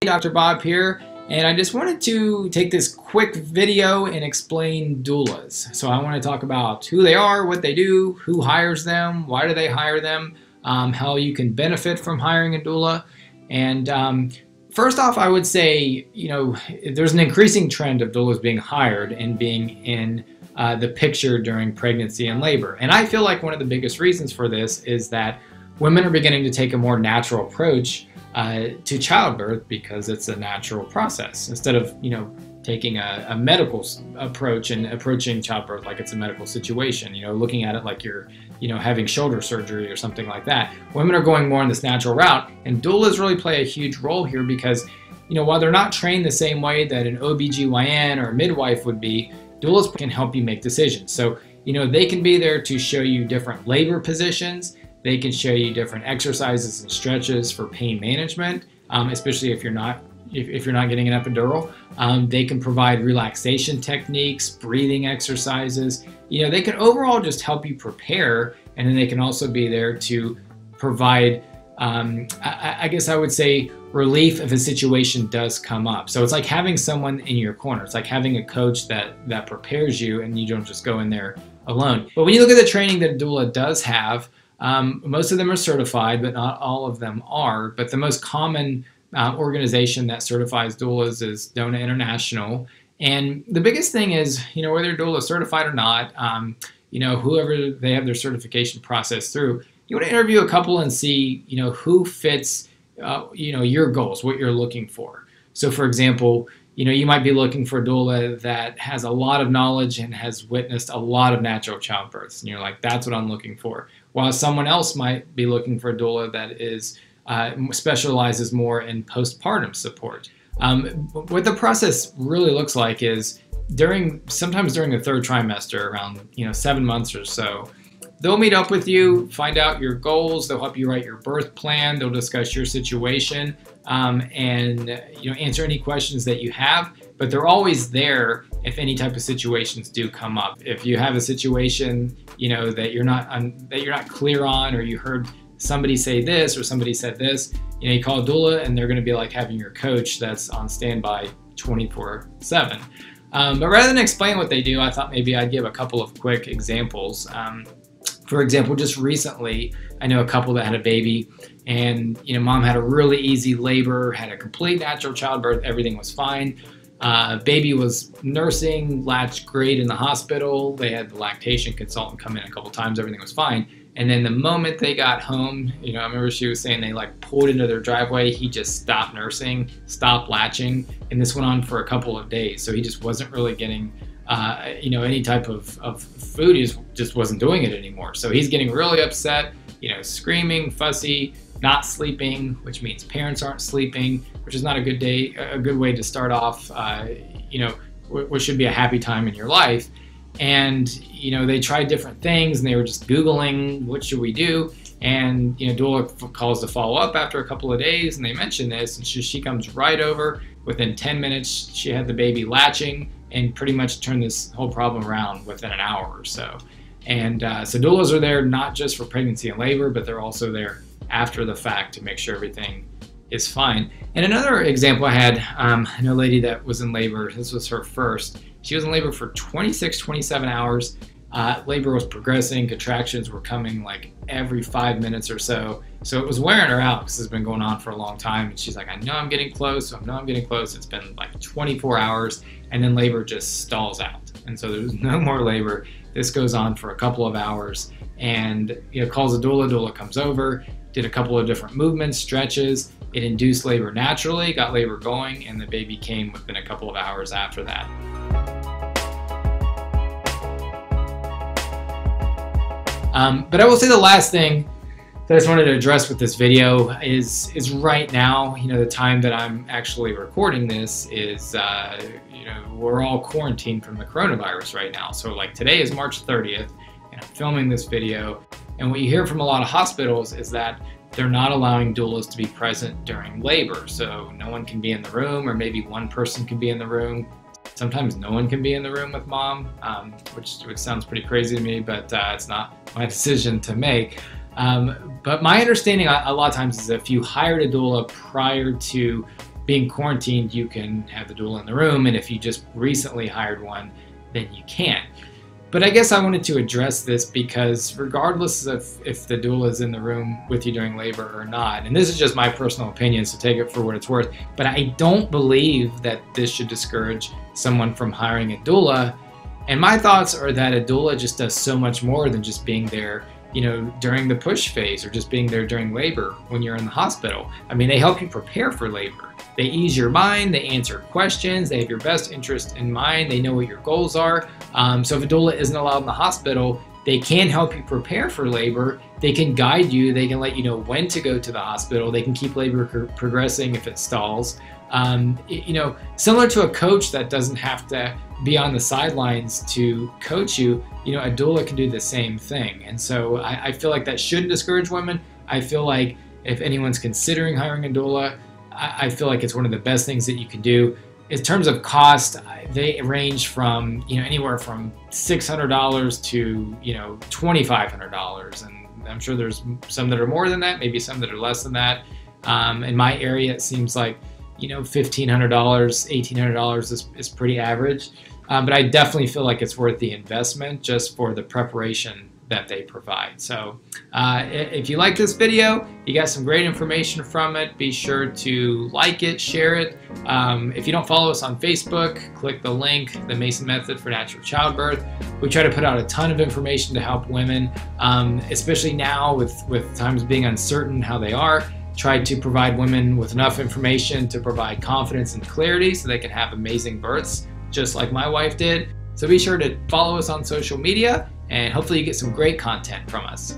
Dr. Bob here, and I just wanted to take this quick video and explain doulas. So I want to talk about who they are, what they do, who hires them, why do they hire them, how you can benefit from hiring a doula. And first off, I would say, there's an increasing trend of doulas being hired and being in the picture during pregnancy and labor. And I feel like one of the biggest reasons for this is that women are beginning to take a more natural approach to childbirth because it's a natural process instead of taking a medical approach and approaching childbirth like it's a medical situation, looking at it like you're having shoulder surgery or something like that. Women are going more in this natural route, and doulas really play a huge role here because while they're not trained the same way that an OBGYN or a midwife would be, doulas can help you make decisions. So they can be there to show you different labor positions. They can show you different exercises and stretches for pain management, especially if you're not getting an epidural. They can provide relaxation techniques, breathing exercises. They can overall just help you prepare, and then they can also be there to provide, I guess I would say, relief if a situation does come up. So it's like having someone in your corner. It's like having a coach that prepares you, and you don't just go in there alone. But when you look at the training that a doula does have, most of them are certified, but not all of them are. But the most common organization that certifies doulas is DONA International. And the biggest thing is, whether doula is certified or not, whoever they have their certification process through, you want to interview a couple and see, who fits, your goals, what you're looking for. So for example, you might be looking for a doula that has a lot of knowledge and has witnessed a lot of natural childbirths. And you're like, that's what I'm looking for. While someone else might be looking for a doula that is specializes more in postpartum support. What the process really looks like is sometimes during the third trimester, around 7 months or so, they'll meet up with you, find out your goals, they'll help you write your birth plan, they'll discuss your situation, and answer any questions that you have. But they're always there if any type of situations do come up. If you have a situation that you're not clear on, or you heard somebody say this or somebody said this, you call a doula, and they're going to be like having your coach that's on standby 24/7. But rather than explain what they do, I thought maybe I'd give a couple of quick examples. For example, just recently, I know a couple that had a baby, and mom had a really easy labor, had a complete natural childbirth, everything was fine. Baby was nursing, latched great in the hospital. They had the lactation consultant come in a couple times, everything was fine. And then the moment they got home, I remember she was saying they pulled into their driveway, he just stopped nursing, stopped latching, and this went on for a couple of days. So he just wasn't really getting any type of food. He just wasn't doing it anymore. So he's getting really upset, screaming, fussy, not sleeping, which means parents aren't sleeping, which is not a good way to start off, what should be a happy time in your life. And, they tried different things, and they were just Googling, what should we do? And, doula calls to follow up after a couple of days, and they mention this, and she comes right over. Within 10 minutes, she had the baby latching and pretty much turned this whole problem around within an hour or so. And so doulas are there not just for pregnancy and labor, but they're also there after the fact to make sure everything is fine. And another example I had, I know a lady that was in labor, this was her first. She was in labor for 26, 27 hours. Labor was progressing, contractions were coming every 5 minutes or so. So it was wearing her out because it's been going on for a long time. And she's like, I know I'm getting close, It's been 24 hours, and then labor just stalls out. And so there's no more labor. This goes on for a couple of hours, and calls a doula comes over, did a couple of different movements, stretches. It induced labor naturally, got labor going, and the baby came within a couple of hours after that. But I will say the last thing that I just wanted to address with this video is right now, the time that I'm actually recording this is, we're all quarantined from the coronavirus right now. So today is March 30th, and I'm filming this video. And what you hear from a lot of hospitals is that they're not allowing doulas to be present during labor. So no one can be in the room, or maybe one person can be in the room. Sometimes no one can be in the room with mom, which sounds pretty crazy to me, but it's not my decision to make. But my understanding a lot of times is if you hired a doula prior to being quarantined, you can have the doula in the room, and if you just recently hired one, then you can't. But I guess I wanted to address this because regardless of if the doula is in the room with you during labor or not, and this is just my personal opinion, so take it for what it's worth, but I don't believe that this should discourage someone from hiring a doula. And my thoughts are that a doula just does so much more than just being there, during the push phase or just being there during labor when you're in the hospital. I mean, they help you prepare for labor. They ease your mind, they answer questions, they have your best interest in mind, they know what your goals are. So if a doula isn't allowed in the hospital, they can help you prepare for labor. They can guide you, they can let you know when to go to the hospital, they can keep labor progressing if it stalls. Similar to a coach that doesn't have to be on the sidelines to coach you, a doula can do the same thing. And so I feel like that shouldn't discourage women. I feel like if anyone's considering hiring a doula, I feel like it's one of the best things that you can do. In terms of cost, they range from anywhere from $600 to $2,500, and I'm sure there's some that are more than that, maybe some that are less than that. In my area, it seems like $1,500, $1,800 is pretty average. But I definitely feel like it's worth the investment just for the preparation that they provide. So if you like this video, you got some great information from it, be sure to like it, share it. If you don't follow us on Facebook, click the link, The Mason Method for Natural Childbirth. We try to put out a ton of information to help women, especially now with times being uncertain how they are. Try to provide women with enough information to provide confidence and clarity so they can have amazing births, just like my wife did. So be sure to follow us on social media, and hopefully you get some great content from us.